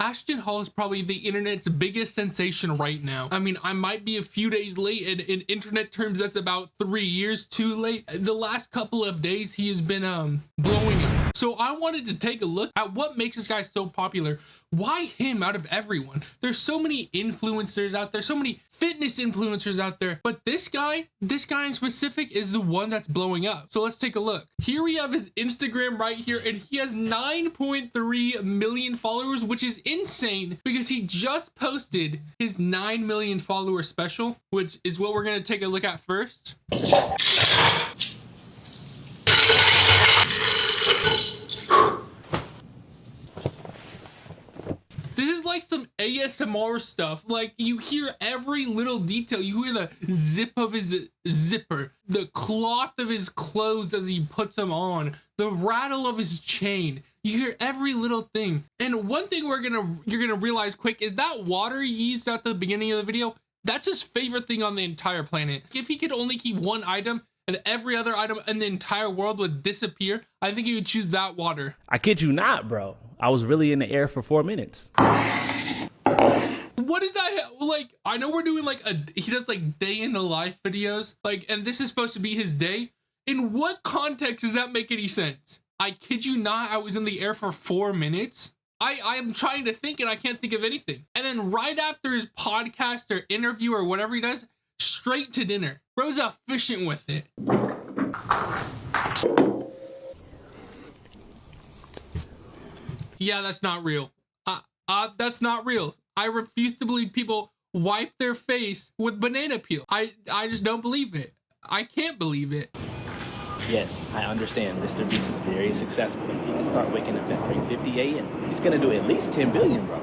Ashton Hall is probably the internet's biggest sensation right now. I mean, I might be a few days late, and in internet terms, that's about 3 years too late. The last couple of days, he has been blowing up. So I wanted to take a look at what makes this guy so popular. Why him out of everyone? There's so many influencers out there, so many fitness influencers out there, but this guy in specific is the one that's blowing up. So let's take a look. Here we have his Instagram right here, and he has 9.3 million followers, which is insane because he just posted his 9 million follower special, which is what we're gonna take a look at first. This is like some ASMR stuff. Like, you hear every little detail. You hear the zip of his zipper, the cloth of his clothes as he puts them on, the rattle of his chain. You hear every little thing. And one thing you're gonna realize quick is that water he used at the beginning of the video, that's his favorite thing on the entire planet. If he could only keep one item and every other item in the entire world would disappear, I think he would choose that water. I kid you not, bro. I was really in the air for 4 minutes. What is that? Like, I know we're doing like he does like day in the life videos, like, and this is supposed to be his day. In what context does that make any sense? I kid you not, I was in the air for 4 minutes. I'm trying to think and I can't think of anything. And then right after his podcast or interview or whatever he does, straight to dinner. Bro's efficient with it. Yeah, that's not real. That's not real. I refuse to believe people wipe their face with banana peel. I just don't believe it. I can't believe it. Yes, I understand Mr.beast is very successful. If he can start waking up at 3:50 a.m., he's gonna do at least 10 billion, bro.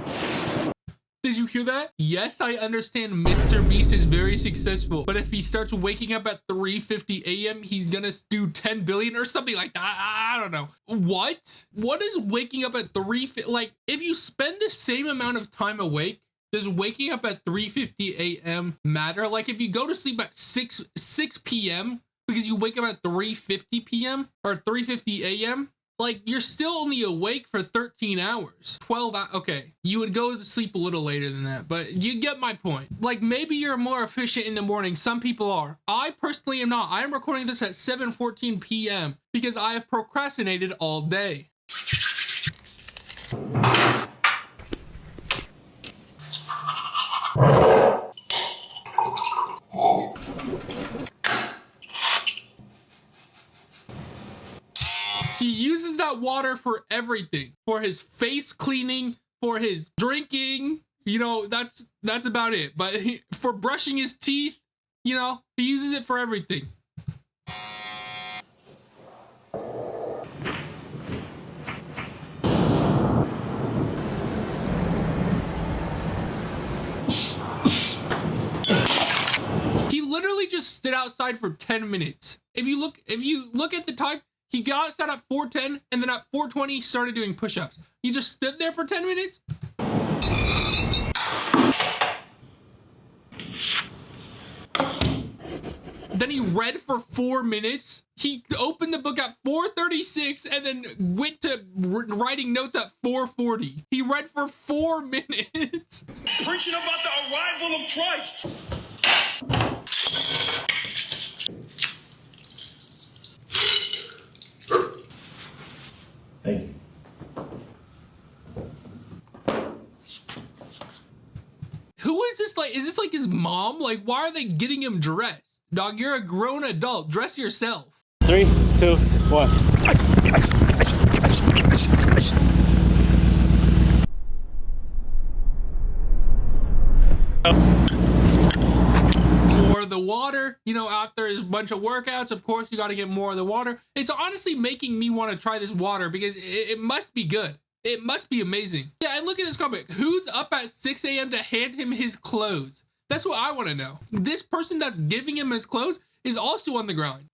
Did you hear that? Yes, I understand Mr.beast is very successful, but if he starts waking up at 3:50 a.m., he's gonna do 10 billion or something like that. I don't know. What? What is waking up at 3:50? Like, if you spend the same amount of time awake, does waking up at 3:50 a.m. matter? Like, if you go to sleep at 6 p.m. because you wake up at 3:50 p.m. or 3:50 a.m., like, you're still only awake for 13 hours. 12 hours. Okay, you would go to sleep a little later than that, but you get my point. Like, maybe you're more efficient in the morning. Some people are. I personally am not. I am recording this at 7:14 p.m. because I have procrastinated all day. He uses that water for everything, for his face cleaning, for his drinking, you know, that's about it. But for brushing his teeth, you know, he uses it for everything. He literally just stood outside for 10 minutes. If you look at the time, he got outside at 4:10, and then at 4:20, he started doing push-ups. He just stood there for 10 minutes. Then he read for 4 minutes. He opened the book at 4:36, and then went to writing notes at 4:40. He read for 4 minutes. Preaching about the arrival of Christ. Thank you. Who is this? Like, is this like his mom? Like, why are they getting him dressed? Dog, you're a grown adult. Dress yourself. 3, 2, 1. More of the water, you know, after a bunch of workouts, of course, you got to get more of the water. It's honestly making me want to try this water because it must be good. It must be amazing. Yeah, and look at this comment. Who's up at 6 a.m. to hand him his clothes? That's what I want to know. This person that's giving him his clothes is also on the grind.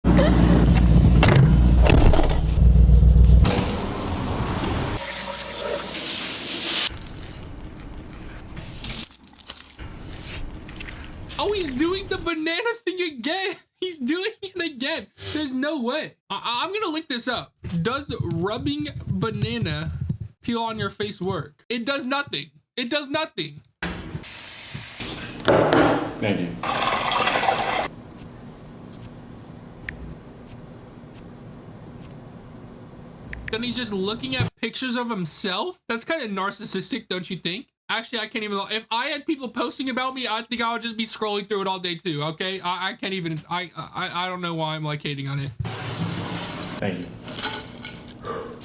Oh, he's doing the banana thing again. He's doing it again. There's no way. I'm gonna look this up. Does rubbing banana peel on your face work? It does nothing. It does nothing. Thank you. Then he's just looking at pictures of himself. That's kind of narcissistic, don't you think? Actually, I can't even. If I had people posting about me, I think I would just be scrolling through it all day too. Okay, I can't even. I don't know why I'm like hating on it. Thank you.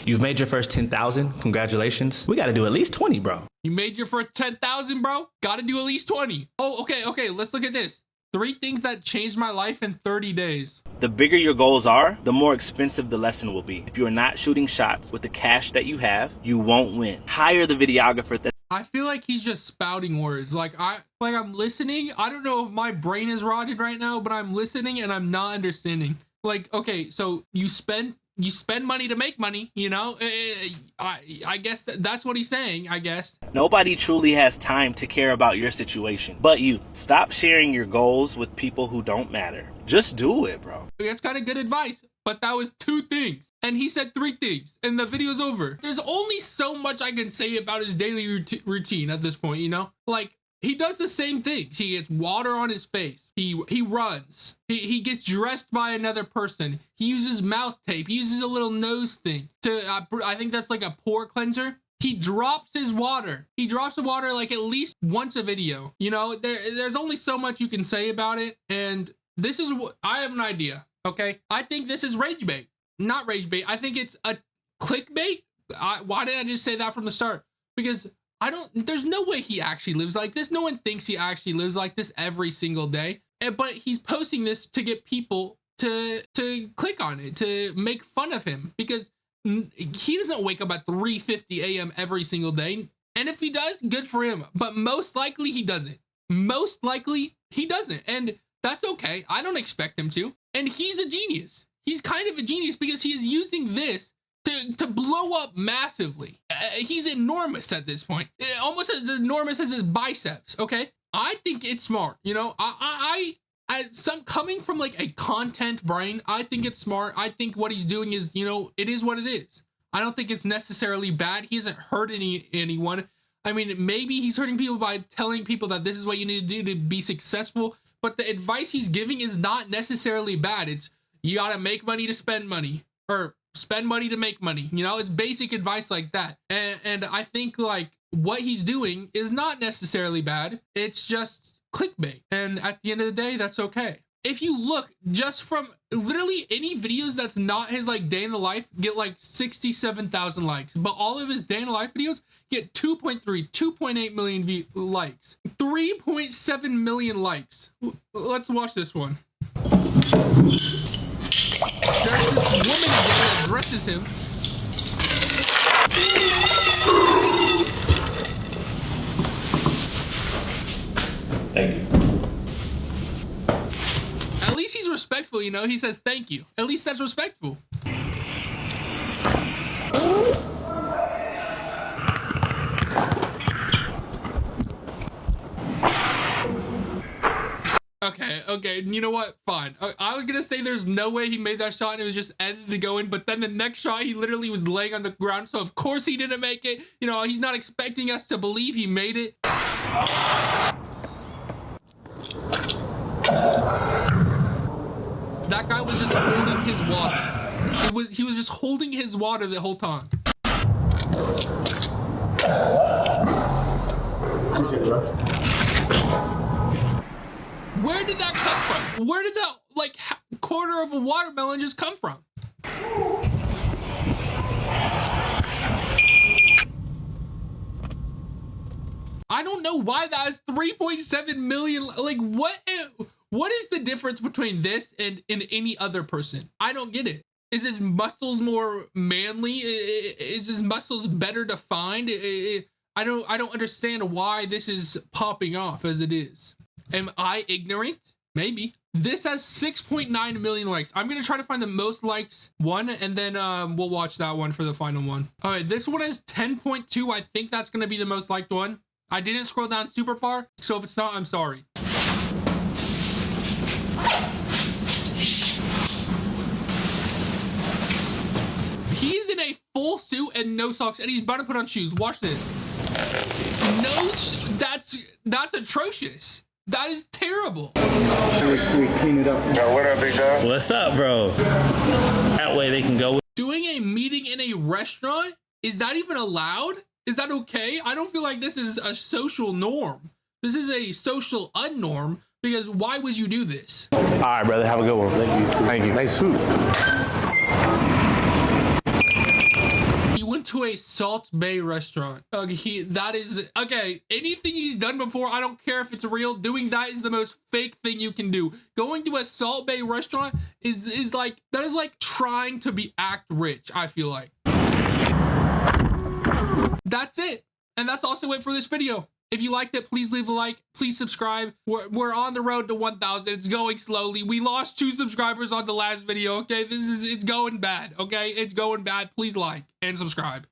You've made your first 10,000. Congratulations. We got to do at least 20, bro. You made your first 10,000, bro. Got to do at least 20. Oh, okay. Let's look at this. 3 things that changed my life in 30 days. The bigger your goals are, the more expensive the lesson will be. If you are not shooting shots with the cash that you have, you won't win. Hire the videographer that I feel like he's just spouting words. Like I'm listening. I don't know if my brain is rotted right now, but I'm listening and I'm not understanding. Like, okay, so you spend money to make money, you know? I guess that's what he's saying, I guess. nobody truly has time to care about your situation. But you, stop sharing your goals with people who don't matter. Just do it, bro. That's kind of good advice, but that was 2 things. And he said 3 things, and the video's over. There's only so much I can say about his daily routine at this point, you know? Like, he does the same thing. He gets water on his face. He runs. He gets dressed by another person. He uses mouth tape. He uses a little nose thing to, I think that's like a pore cleanser. He drops his water. He drops the water like at least once a video. You know, there's only so much you can say about it. And this is what, I have an idea, okay? I think this is rage bait. Not rage bait. I think it's a clickbait. Why did I just say that from the start? Because there's no way he actually lives like this. No one thinks he actually lives like this every single day. But he's posting this to get people to click on it, to make fun of him, because he doesn't wake up at 3:50 a.m. every single day. And if he does, good for him. But most likely he doesn't. Most likely he doesn't. And that's okay. I don't expect him to. And he's a genius. He's kind of a genius because he is using this to blow up massively. He's enormous at this point. Almost as enormous as his biceps, okay? I think it's smart, you know? Coming from like a content brain, I think it's smart. I think what he's doing is, you know, it is what it is. I don't think it's necessarily bad. He hasn't hurt anyone. I mean, maybe he's hurting people by telling people that this is what you need to do to be successful, but the advice he's giving is not necessarily bad. It's, you gotta make money to spend money, or spend money to make money. You know, it's basic advice like that. And I think like what he's doing is not necessarily bad. It's just clickbait. And at the end of the day, that's okay. If you look just from literally any videos that's not his like day in the life get like 67,000 likes, but all of his day in the life videos get 2.8 million likes, 3.7 million likes. Let's watch this one. There's this woman again that dresses him. Thank you. At least he's respectful, you know? He says thank you. At least that's respectful. Okay, you know what? Fine. I was gonna say there's no way he made that shot and it was just edited to go in, but then the next shot, he literally was laying on the ground, so of course he didn't make it. You know, he's not expecting us to believe he made it. That guy was just holding his water. He was just holding his water the whole time. Where did that come from? Where did that like quarter of a watermelon just come from? I don't know why that is 3.7 million. Like what is the difference between this and any other person? I don't get it. Is his muscles more manly? Is his muscles better defined? I don't understand why this is popping off as it is. Am I ignorant? Maybe. This has 6.9 million likes. I'm gonna try to find the most likes one, and then we'll watch that one for the final one. All right, this one is 10.2. I think that's gonna be the most liked one. I didn't scroll down super far, so if it's not, I'm sorry. He's in a full suit and no socks, and he's about to put on shoes. Watch this. No, that's atrocious. That is terrible. We clean it up. Yo, what up, big dog? What's up, bro? That way they can go. Doing a meeting in a restaurant, is that even allowed? Is that okay? I don't feel like this is a social norm. This is a social unnorm, because why would you do this? All right, brother. Have a good one. Thank you. Thank you. Nice food. He went to a Salt Bay restaurant. Okay, that is, okay, anything he's done before, I don't care if it's real, doing that is the most fake thing you can do. Going to a Salt Bay restaurant is like, that is like trying to act rich, I feel like. That's it. And that's also it for this video. If you liked it, please leave a like. Please subscribe. We're on the road to 1,000. It's going slowly. We lost 2 subscribers on the last video. Okay, it's going bad. Okay, it's going bad. Please like and subscribe.